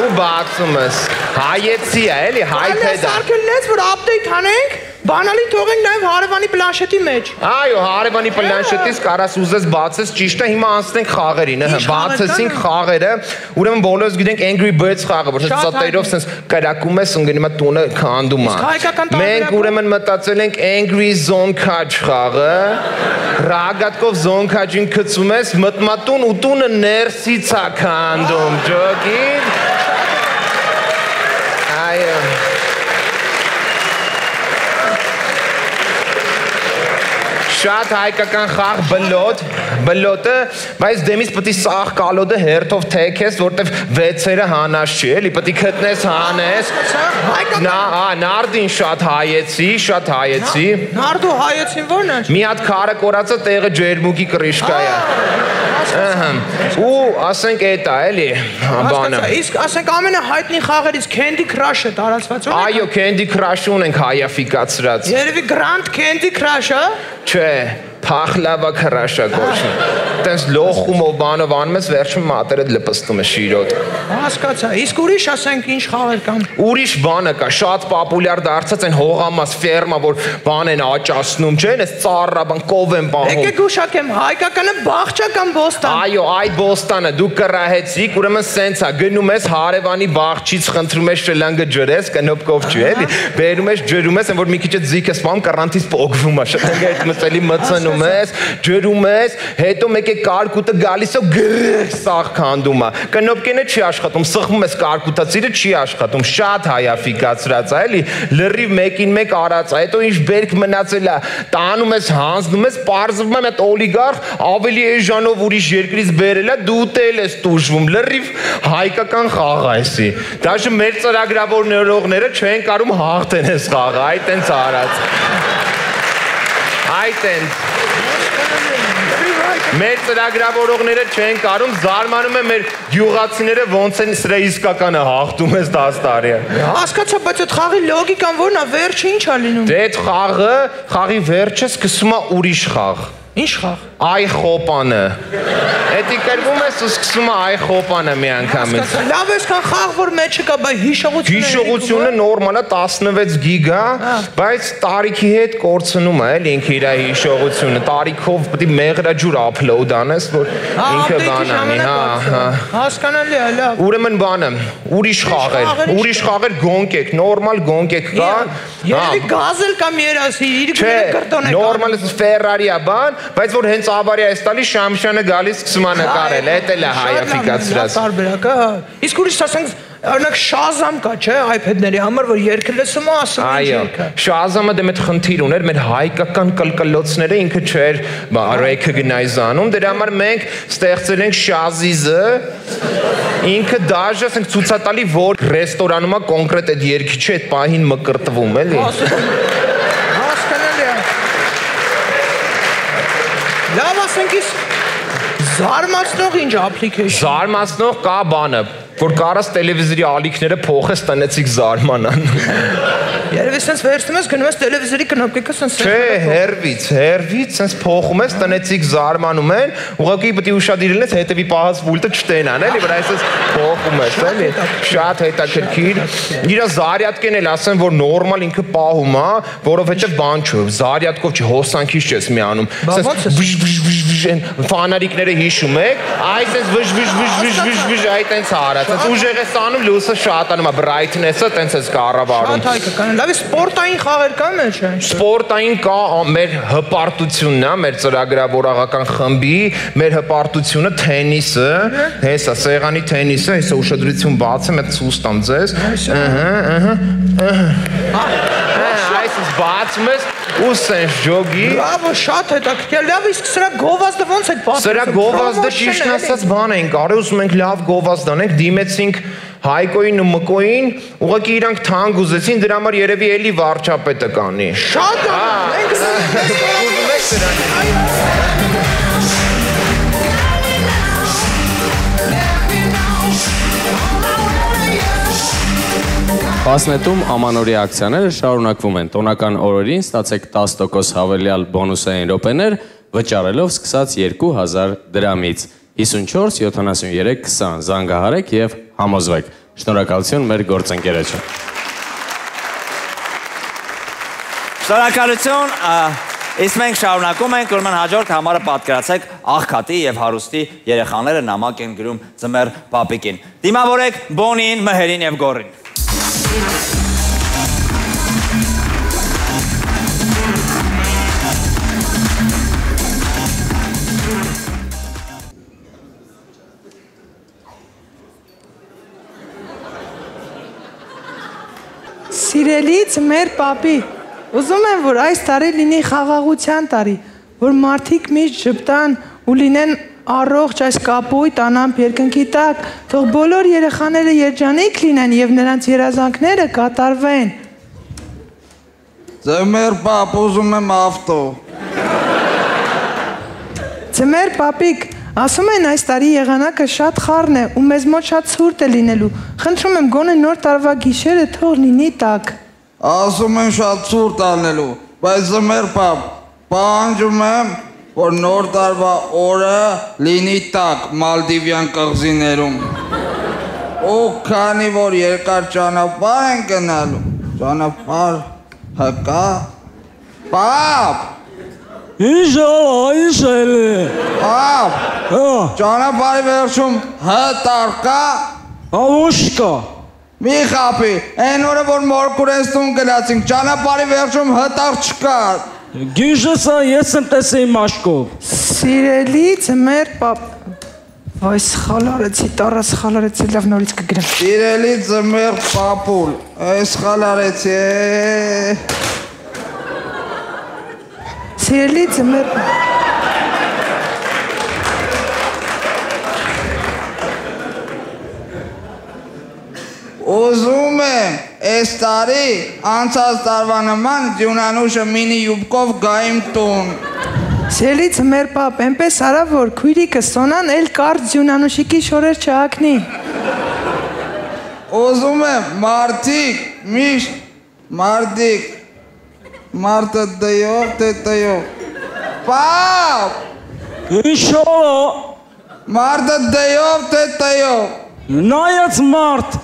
ու բացում ես։ Հայեցի է, էլի, հայփեդ է։ Սարքելն ես, որ update անենք, բանալին թողենք նաև հարևանի պլանշետի մեջ։ Այո, հարևանի պլանշետից կարաս ուզես բացես, ճիշտ է, հիմա անցնենք խաղերին, բացեցինք խաղերը, ուրեմն բոլորս գիտենք Angry Birds խաղը, որ ծտերով sense կրակում ես, ընկնում է տունը քանդում է։ Մենք ուրեմն մտածել ենք Angry Zonkaj խաղը, ռագատկով Zonkaj-ին գցում ես, մտմատուն ու տունը ներսից է քանդում, ջոկին։ Այո։ Շատ հայկական խաղ բլոտը, բայց դեմից պտի սաղ կալոդը հերթով թեքես, որտև վեցերը հանած չի, էլի, պտի կտնես հանես, նարդին շատ հայեցի։ Նարդու հայեցին որն է։ Մի հատ քարը կորացը տեղը ջերմուկի կրիշկա է։ Ու ասենք էտա, էլի, բանը։ Իսկ ասենք ամենահայտնի խաղերից Candy Crush-ը տարածված ունենք։ Այո, Candy Crush-ը ունենք հայաֆիկացրած։ Երևի Grand Candy Crush-ը։ Չէ, փախլավա քրաշա կոչում։ Տենց լոխումով բանով անում ես, վերջում մատերդ լպստում է շիրոտ։ Հասկացա, իսկ ուրիշ ասենք ինչ խաղեր կան։ Ուրիշ բանը կա, շատ պոպուլյար դարձած այն հողամաս ֆերմա, որ բան են աճացնում, չէ՞, այս ծառա բան կով են պահում։ Եկեք ուշակեմ, հայկականը բաղջական բոստան։ Այո, այդ բոստանը դու կռահեցիք, ուրեմն սենց է, գնում ես հարևանի բաղջից խնդրում ես շլանգը ջրես, կնոպկով չի, էլի։ Բերում ես, ջրում ես, որ մի քիչ ձիք ես պահում, կռանտից պոկվում է, շտանգը այդ մսելի մցնում ես, ջրում ես, հետո մեկ է կարկուտը գալիս է գրգ սաղ քանդում է։ Կնոպկենը չի աշխատում, սխմում ես կարկուտացիրը չի աշխատում, շատ հայաֆիկացրած է, էլի, լրիվ մեկին մեկ արած է, հետո ինչ բերք մնացել է, տանում ես, հանձնում ես, պարզվում է այդ օլիգարխ ավելի էժանով ուրիշ երկրից բերել է, դու ուտել ես տուժվում, լրիվ հայկական խաղ է էսի։ Դաշը մեր ծրագրավորողները չեն կարում հաղթեն այս խաղը, այդ տենց արած։ Այդ են մեր ծրագրավորողները չեն կարում, զարմանում է մեր գյուղացիները ոնց են սրա իսկականը հաղթում ես 10 տարի։ Հասկացա, բայց այդ խաղի լոգիկան որն է, վերջը ինչ է լինում։ Դե այդ խաղի վերջը սկսում է ուրիշ խաղ։ Ինչ խաղ։ Այ խոպանը։ Էդի կրվում ես ու սկսում է այ խոպանը մի անգամից։ Լավ ես կան խաղ, որ մեջը կա, բայց հիշողությունը նորմալ է 16 գիգա, բայց տարիքի հետ կորցնում է, էլի ինքը իր հիշողությունը, տարիքով պետք է մեղրաջուր upload անես, որ ինքը բան անի, հա։ Հասկանալի է, լավ։ Ուրեմն բանը, ուրիշ խաղեր գոնկեք, նորմալ գոնկեք կա։ Երևի գազել կամ երասի, իր գները կրտոն է։ Նորմալ Ferrari-ա բան, բայց որ հենց Ավարի այս տալի Շամշյանը գալիս սկսում է նկարել, էդ էլ է հայաֆիկացրած։ Տարբերակը, իսկ ուրիշ ասենք Օրինակ Շազամ կա, չէ, iPad-ների համար, որ երգը լսում է, ասում են երգը։ Շազամը դե մեծ խնդիր ուներ, մեր հայկական կլկլոցները ինքը չէր ռեքը գնայզանում, դրա համար մենք ստեղծել ենք Շազիզը, ինքը դաժե ասենք ցուցատալի, որ ռեստորանում է կոնկրետ այդ երգի չէ, այդ պահին մկրտվում, էլի։ Հասկանալի է։ Լավ ասենք զարմացնող ինչ application։ Զարմացնող կա բանը, որ կարաս տելևիզորի ալիքները փոխես տնեցիք զարմանան։ Երևի sense վերցնում ես գնում ես տելևիզորի կնոպկը sense։ Չէ, հերվից sense փոխում ես տնեցիք զարմանում են, ուղղակի պետք է ուշադիր լինես հետևի պահած վուլտը չտենան, էլի, վրա այսպես փոխում ես, էլի։ Շատ հետաքրքիր։ Իրա զարյատկեն էլ ասեն, որ նորմալ ինքը պահում է, որովհետև բան չէ, զարյատկով չի, հոսանքից չես միանում։ Ֆանարիկները հիշում եք, այս sense այդ այնց արա ուժեղ ես անում լույսը շատանում է brightness-ը տենց ես կառավարում։ Շատ հայկական է։ Լավ է սպորտային խաղեր կան չէ՞։ Սպորտային կա մեր հպարտությունն է, մեր ծրագրավորողական խմբի, մեր հպարտությունը թենիսը, հեսա սեղանի թենիսը, հեսա ուշադրություն բացեմ, այդ ցույց տամ ձեզ։ Այս բացում ես ու սենց ջոգի։ Բրավո, շատ հետաքրքիր։ Լավ, իսկ սրա գովազդը ո՞նց եք պատմում։ Սրա գովազդը ճիշտն ասած բան ենք արել, ուզում ենք լավ գովազդ անենք, դիմեցինք Հայկոյին ու Մկոյին, ուղղակի իրանք թանկ ուզեցին, դրա համար երևի էլի վարչապետը կանի։ Շատ Պասնետում ամանորյա ակցիաները շարունակվում են։ Տոնական օրերին ստացեք 10% հավելյալ բոնուսային րոպեներ, վճարելով սկսած 2000 դրամից։ 54 73 20 զանգահարեք եւ համոզվեք։ Շնորհակալություն մեր գործընկերոջը։ Շնորհակալություն, իսկ մենք շարունակում ենք, ուրեմն հաջորդ համարը պատկերացեք աղքատի եւ հարուստի երեխաները նամակ են գրում ձմեռ պապիկին։ Դիմավորեք Բոնին, Մհերին եւ Գորին։ Սիրելի ձմեռ պապի, ուզում եմ, որ այս տարի լինի խաղաղության տարի, որ մարդիկ միշտ ժպտան ու լինեն առողջ այս կապույտ անամպ երկնքի տակ, թող բոլոր երեխաները երջանիկ լինեն եւ նրանց երազանքները կատարվեն։ Ձմեռ պապ, ուզում եմ ավտո։ Ձմեռ պապիկ, ասում են այս տարի եղանակը շատ խառն է ու մեզ մոտ շատ ցուրտ է լինելու։ Խնդրում եմ գոնե նոր տարվա գիշերը թող լինի տաք։ Ասում են շատ ցուրտ ալնելու, բայց ձմեռ պապ, պահանջում եմ, որ նոր տարվա օրը լինի տաք Մալդիվյան կղզիներում։ Ու քանի որ երկար ճանապարհ են գնալու, ճանապարհ հկա, պապ, Ինչ էլ է։ Պապ, ճանապարհի վերջում հտար կա։ Ոչ կա։ Մի խապի, այն օրը որ մորկուրենստուն գնացինք, ճանապարհի վերջում հտար չկա։ Գիշես ես եմ տեսեի մաշկով։ Սիրելի ձմեռ պապ, Ոյ սխալ արեցի, տարա սխալ արեցի, լավ նորից կգրեմ։ Սիրելի ձմեռ պապուլ, սխալ արեցի։ Սիրելի ձմեռ Ուզում եմ այս տարի անցած տարվա նման Ձյունանուշը մինի յուբկով գայիմ տուն։ Սիրելի ձմեռ պապ, այնպես արա որ քույրիկը Սոնան էլ կարճ Ձյունանուշիկի շորեր չհագնի։ Ուզում եմ մարդիկ միշտ մարդիկ Մարդը դյով, թե դյով։ Պապ! Ինչո՞վ։ Մարդը դյով, թե դյով։ Նայած մարդ,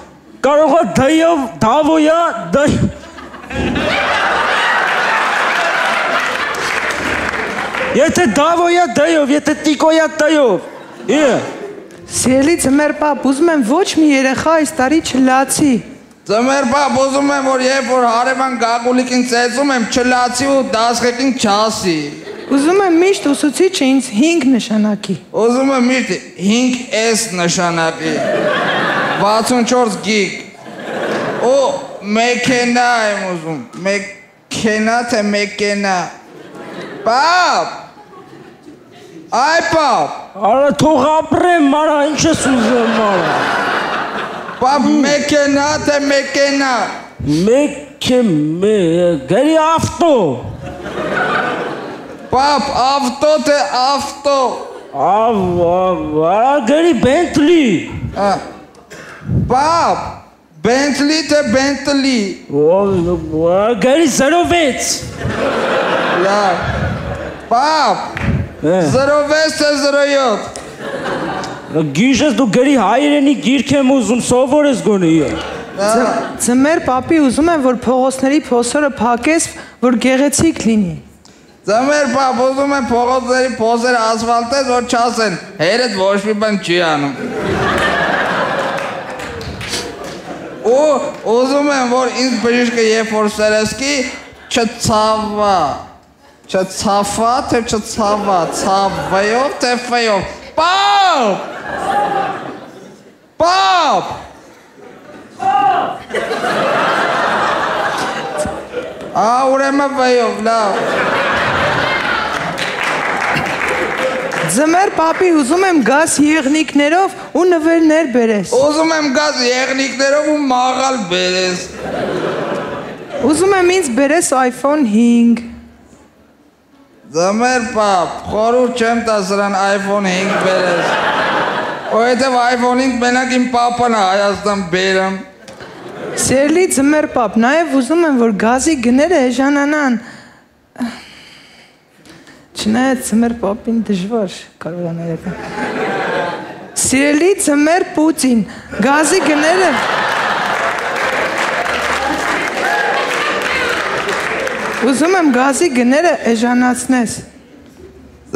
կարող է դյով, դավոյա, Եթե դավոյա դյով, եթե տիկոյա դյով։ Սիրելի ձմեռ պապ, ուզում եմ ոչ մի երեխա այս տարի չլացի։ Ձմեռ պապ, ուզում եմ, որ երբ որ հարևան գագուլիկին ծեծում եմ, չլացի ու դասկեկին չասի։ Ուզում եմ միշտ ուսուցիչը ինձ 5 նշանակի։ Ուզում եմ միշտ 5S նշանակի։ 64 գիգ։ Ու մեքենա եմ ուզում։ Մեքենա թե մեքենա։ Պապ։ Այ պապ։ Արա թող ապրեմ, արա ինչ ես ուզում արա։ Պապ մեքենա թե մեքենա։ Գերի ավտո։ Պապ ավտո թե ավտո։ Արա գերի Bentley։ Պապ Bentley թե Bentley։ Գերի 06։ Լավ։ Պապ 06 թե 07։ Գիշես դու գերի հայերենի գիրք եմ ուզում, սովոր ես գոնի։ Ձմեր պապի ուզում եմ, որ փողոցների փոսերը փակես, որ գեղեցիկ լինի։ Ձմեր պապ ուզում եմ փողոցների փոսերը ասֆալտես, որ չասեն, հերդ ոչ մի բան չի անում։ Ու ուզում եմ, որ ինձ բժիշկը երբ որ սերեսկի չցավա։ Չցավա թե չցավա, ցավայով թե ֆայով։ Պապ! Պապ! Ուրեմն վայով, լավ։ Ձմեր պապի ուզում եմ գաս եղնիկներով ու նվերներ բերես։ Ուզում եմ գաս եղնիկներով ու մաղալ բերես։ Ուզում եմ ինձ բերես iPhone 5։ Ձմեր պապ, խորհուրդ չեմ տա սրան iPhone 5 բերես։ Որովհետև iPhone 5 մենակ իմ պապան է Հայաստան բերեմ։ Սիրելի ձմեր պապ, նաև ուզում եմ, որ գազի գները էժանանան։ Չնայած ձմեր պապին դժվար կարող է ներեկան։ Սիրելի ձմեր Պուտին, գազի գները… Ուզում եմ գազի գները էժանացնես։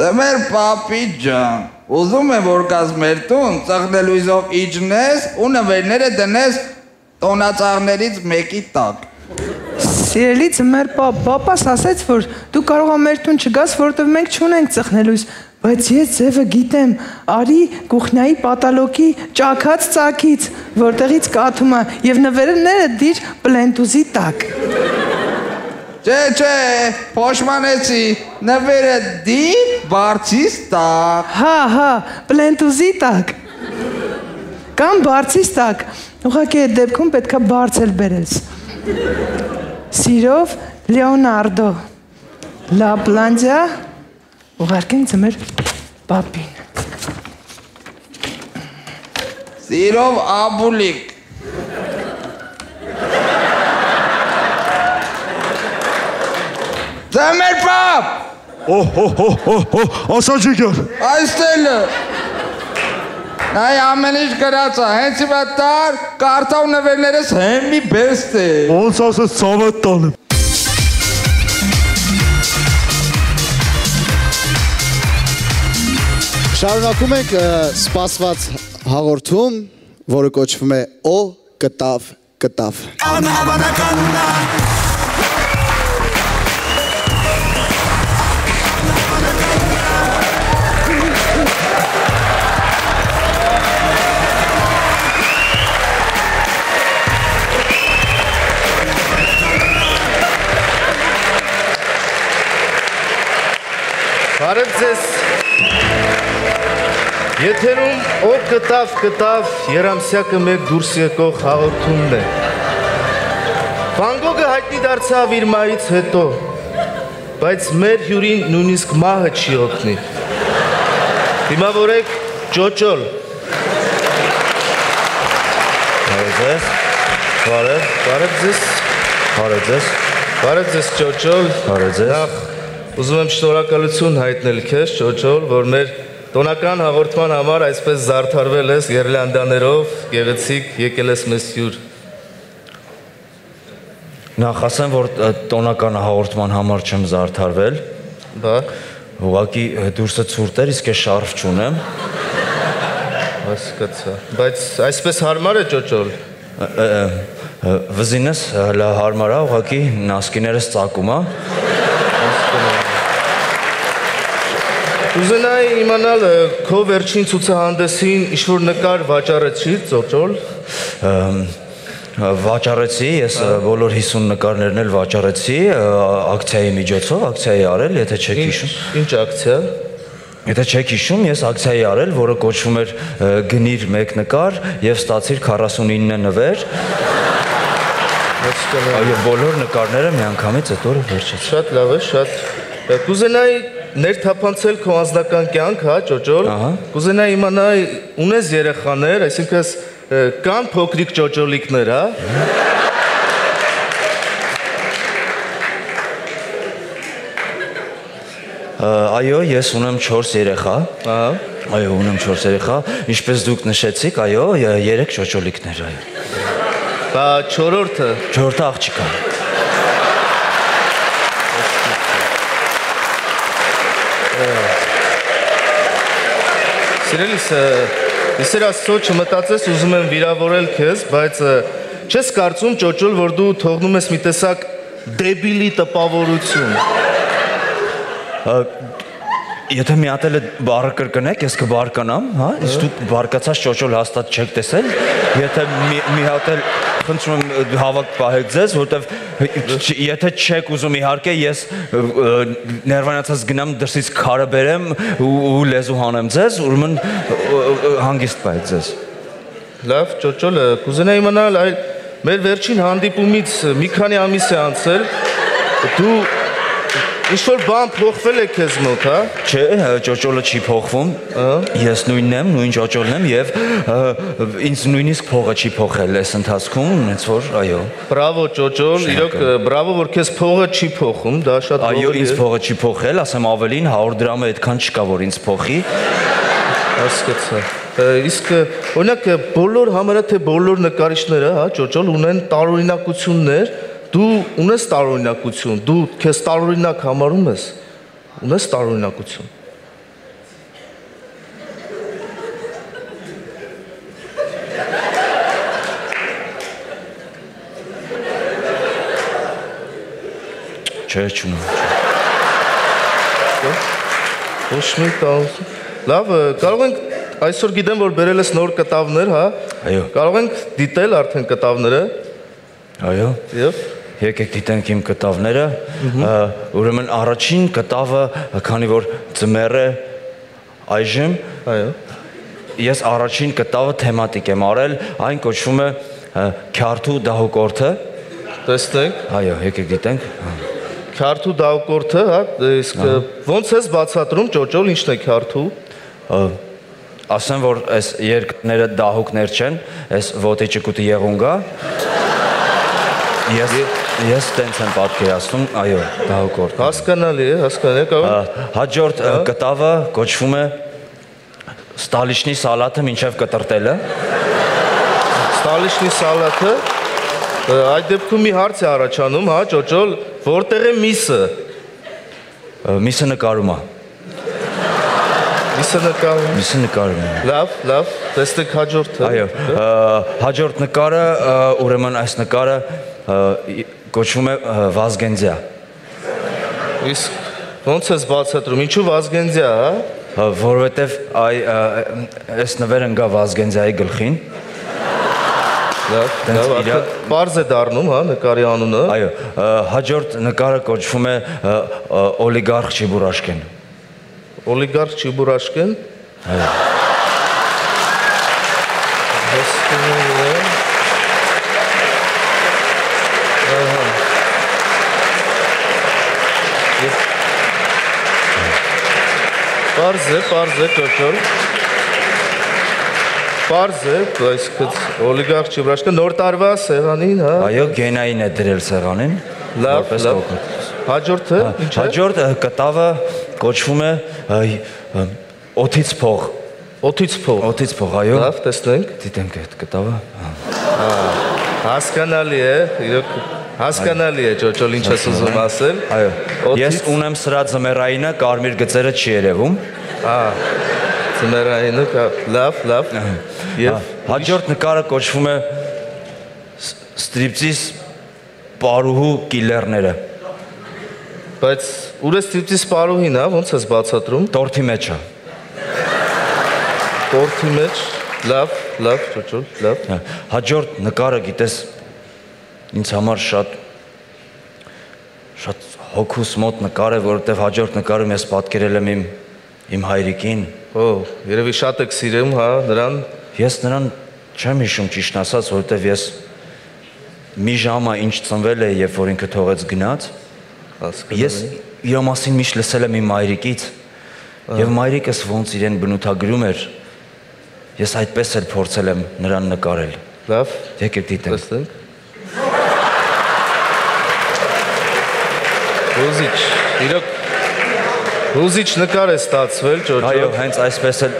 Ձմեր պապի ջան, ուզում եմ, որ գազ մեր տուն ծաղնելույզով իջնես ու նվերները դնես տոնածաղներից մեկի տակ։ Սիրելի ձմեր պապ, պապաս ասեց, որ դու կարող ես մեր տուն չգաս, որովհետև մենք չունենք ծխնելույս, բայց ես ձևը գիտեմ, արի կուխնայի պատալոկի ճաքած ծակից, որտեղից կաթում է, և նվերները դիր պլենտուզի տակ։ Չէ, փոշմանեցի, նվերը դիր բարձից տակ։ Հա, պլենտուզի տակ։ Կամ բարձից տակ, ուղղակի այդ դեպքում պետք է բարձր բերես։ Սիրով Լեոնարդո, Լապլանդիա, ուղարկենք ձմեր պապին։ Սիրով Աբուլիկ։ Ձմեր պապ։ Ասա ջիգար։ Այստելը։ Նայ ամեն ինչ գրած է, հենց իմ տար, կարթա ու նվերներս հեմի բեստ է։ Ոնց ասես ծավատ տանեմ։ Շարունակում ենք սպասված հաղորդում, որը կոչվում է «Օ կտավ կտավ»։ Անհավանականն է։ Բարև ձեզ։ Եթերում «Օ կտավ երամսյակը մեկ դուրս եկող» հաղորդումն է։ Վան Գոգը հայտնի դարձավ իր մահից հետո, բայց մեր հյուրին նույնիսկ մահը չի օգնի։ Դիմավորեք Ճոճոլ։ Բարև ձեզ Ճոճոլ։ Ուզում եմ շնորհակալություն հայտնել քեզ, Ճոճոլ, որ մեր տոնական հաղորդման համար այսպես զարդարվել ես գերլանդաներով, գեղեցիկ եկել ես մեզ հյուր։ Նախ ասեմ, որ տոնական հաղորդման համար չեմ զարդարվել։ Ուղղակի դուրսը ցուրտ էր, իսկ ես շարֆ չունեմ։ Հասկացա։ Բայց այսպես հարմար է Ճոճոլ։ Վզինս հարմար է, ուղղակի նասկիներս ծակում է։ Ուզենայի իմանալ քո վերջին ցուցահանդեսին ինչ-որ նկար վաճառեցի, ծոճոլ։ Վաճառեցի, ես բոլոր 50 նկարներն էլ վաճառեցի, ակցիայի միջոցով, ակցիայի արել, եթե չեք հիշում։ Ինչ ակցիա։ Եթե չեք հիշում, ես ակցիայի արել, որը կոչվում էր գնիր մեկ նկար եւ ստացիր 49 նվեր։ Այո, բոլոր նկարները միանգամից այդ օրը վերջացրի։ Շատ լավ է, շատ։ Կուզենայի ներթափանցել քո անձնական կյանք, հա, ճոճոլ։ Կուզենայի իմանալ ունես երեխաներ, այսինքն կան փոքրիկ ճոճոլիկներ, հա։ Այո, ես ունեմ 4 երեխա։ Այո, ունեմ 4 երեխա, ինչպես դուք նշեցիք, այո, 3 ճոճոլիկներ, այո։ Բա 4-րդը։ 4-րդը աղջիկա։ Սիրելիս, իսեր աստծո չմտածես ուզում եմ վիրավորել քեզ, բայց չես կարծում ճոճոլ, որ դու թողնում ես մի տեսակ դեբիլի տպավորություն։ Եթե մի հատ էլ բառը կրկնեք, ես կբարկանամ, հա, իսկ դուք բարկացած ճոճոլ հաստատ չեք տեսել, եթե մի հատ էլ խնդրում եմ հավաք պահեք ձեզ, որովհետև եթե չեք ուզում իհարկե, ես ներվանացած գնամ դրսից քարը բերեմ ու լեզու հանեմ ձեզ, ուրեմն հանգիստ պահեք ձեզ։ Լավ, ճոճոլ, կուզենայի իմանալ, մեր վերջին հանդիպումից մի քանի ամիս է անցել, դու ինչ-որ բան փոխվել է քեզ մոտ, հա։ Չէ, ճոճոլը չի փոխվում, ես նույնն եմ, նույն ճոճոլն եմ և ինձ նույնիսկ փողը չի փոխել այս ընթացքում, ունեց որ, այո։ Բրավո ճոճոլ, իրոք բրավո, որ քեզ փողը չի փոխում, դա շատ ողջ է։ Այո, ինձ փողը չի փոխել, ասեմ ավելին, 100 դրամը այդքան չկա, որ ինձ փոխի։ Հասկացա։ Իսկ օրինակ բոլոր համարյա թե բոլոր նկարիչները, հա, ճոճոլ ունեն տարօրինակություններ, դու ունես տարօրինակություն, դու քեզ տարօրինակ համարում ես, ունես տարօրինակություն։ Չէ, չունեմ։ Ոչ մի տարօրինակ։ Լավ, կարող ենք այսօր գիտեմ, որ բերել ես նոր կտավներ, հա։ Այո։ Կարող ենք դիտել արդեն կտավները։ Այո։ Եվ եկեք դիտենք իմ կտավները, ուրեմն առաջին կտավը, քանի որ ձմեռ է այժմ, ես առաջին կտավը թեմատիկ եմ արել, այն կոչվում է Քյարթու դահուկորդը։ Տեսնենք։ Այո, եկեք դիտենք։ Քյարթու դահուկորդը, հա, իսկ ոնց ես բացատրում ճոճոլ, ինչն է քյարթու։ Ասեմ, որ այս երկները դահուկներ չեն, այս ոտի ճկուտի եղունգա։ Ես տենց եմ պատկերացնում, այո, դահուկորդ։ Հասկանալի է, հասկանալի է։ Հաջորդ կտավը կոչվում է Ստալիշնի սալաթը մինչև կտրտելը։ Ստալիշնի սալաթը, այդ դեպքում մի հարց է առաջանում, հա, ճոճոլ, որտեղ է միսը։ Միսը նկարում է։ Միսը նկարում է։ Լավ, տեսնեք հաջորդը։ Այո, հաջորդ նկարը, ուրեմն այս նկարը կոչվում է Վազգենձիա։ Իսկ ոնց ես բացատրում, ինչու Վազգենձիա, հա։ Որովհետև այս նվերը ընկա Վազգենձիայի գլխին։ Լավ, պարզ է դառնում, հա, նկարի անունը։ Այո, հաջորդ նկարը կոչվում է Օլիգարխ Չիբուրաշկեն։ Օլիգարխ Չիբուրաշկեն։ Այո։ Պարզ է, ճոճոլ։ Պարզ է, այսքան օլիգարխ Չիբուրաշկեն նոր տարվա սեղանին, հա։ Այո, գենային է դրել սեղանին։ Լավ։ Հաջորդը, ինչ է։ Հաջորդ կտավը կոչվում է Օթից փող։ Օթից փող, այո։ Լավ, տեսնենք։ Դիտենք այդ կտավը։ Հասկանալի է, իրոք հասկանալի է ճոճոլ ինչ ես ուզում ասել։ Այո։ Ես ունեմ սրա ձմեռայինը, կարմիր գծերը չի երևում։ Ձմեռայինը, լավ։ Եվ հաջորդ նկարը կոչվում է Ստրիպտիզ պարուհու կիլերները։ Բայց ուր ես տիպտիս պարուհին, հա, ոնց ես բացատրում։ Տորթի մեջ է։ Տորթի մեջ, լավ, ճոճոլ, լավ։ Հաջորդ նկարը գիտես ինձ համար շատ հոգուս մոտ նկար է, որովհետև հաջորդ նկարում ես պատկերել եմ իմ հայրիկին։ Օ, երևի շատ եք սիրում, հա, նրան։ Ես նրան չեմ հիշում ճիշտ ասած, որովհետև ես մի ժամը ինչ ծնվել է, երբ որ ինքը թողեց գնաց։ Ես իր մասին միշտ լսել եմ իմ մայրիկից եւ մայրիկս ոնց իրեն բնութագրում էր, ես այդպես էլ փորձել եմ նրան նկարել։ Լավ, եկեք դիտենք։ Հուզիչ, իրոք հուզիչ նկար է ստացվել, ճոճո։ Այո, հենց այսպես էլ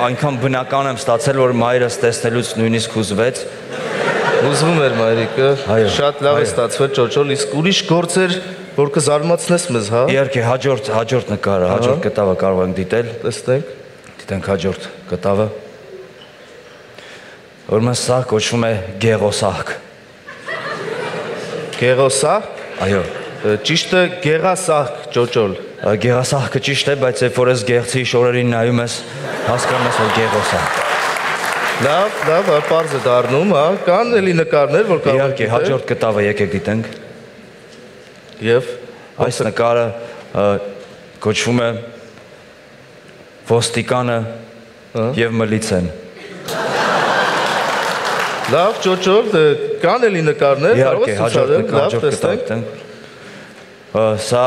այնքան բնական եմ ստացել, որ մայրս տեսնելուց նույնիսկ հուզվեց։ Հուզվում էր մայրիկը, շատ լավ է ստացվել, ճոճոլ, իսկ ուրիշ գործեր որ կզարմացնես մեզ, հա։ Իհարկե, հաջորդ նկարը, հաջորդ կտավը կարող ենք դիտել։ Տեսնենք։ Դիտենք հաջորդ կտավը։ Ուրեմն սա կոչվում է գեղոսահք։ Գեղոսահք։ Այո։ Ճիշտը գեղասահք, ճոճոլ։ Գեղասահքը ճիշտ է, բայց երբ որ ես գեղցի շորերին նայում ես, հասկանում ես, որ գեղոսահք։ Լավ, պարզ է դառնում, հա, կան էլի նկարներ, որ կարող եք դիտել։ Իհարկե, հաջորդ կտավը եկեք դիտենք։ Եվ այս նկարը կոչվում է ոստիկանը եւ մլիցեն։ Լավ, ճոճոլ, կան էլի նկարներ, կարող ես ցուցադրել, լավ, տեսնենք։ Սա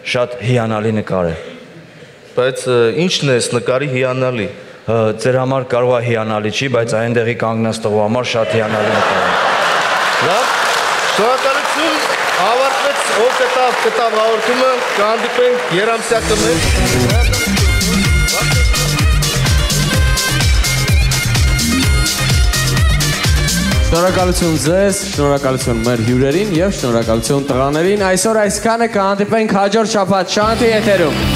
շատ հիանալի նկար է։ Բայց ի՞նչն է այս նկարի հիանալի։ Ձեր համար կարող է հիանալի չի, բայց այնտեղի կանգնած տղու համար շատ հիանալի նկար է։ Լավ, շնորհակալություն, ավարտվեց ով կտավ հաղորդումը, կհանդիպենք երամսյակը մեջ։ Շնորհակալություն ձեզ, շնորհակալություն մեր հյուրերին եւ շնորհակալություն տղաներին։ Այսօր այսքանը, կհանդիպենք հաջորդ շաբաթ Շանթի եթերում։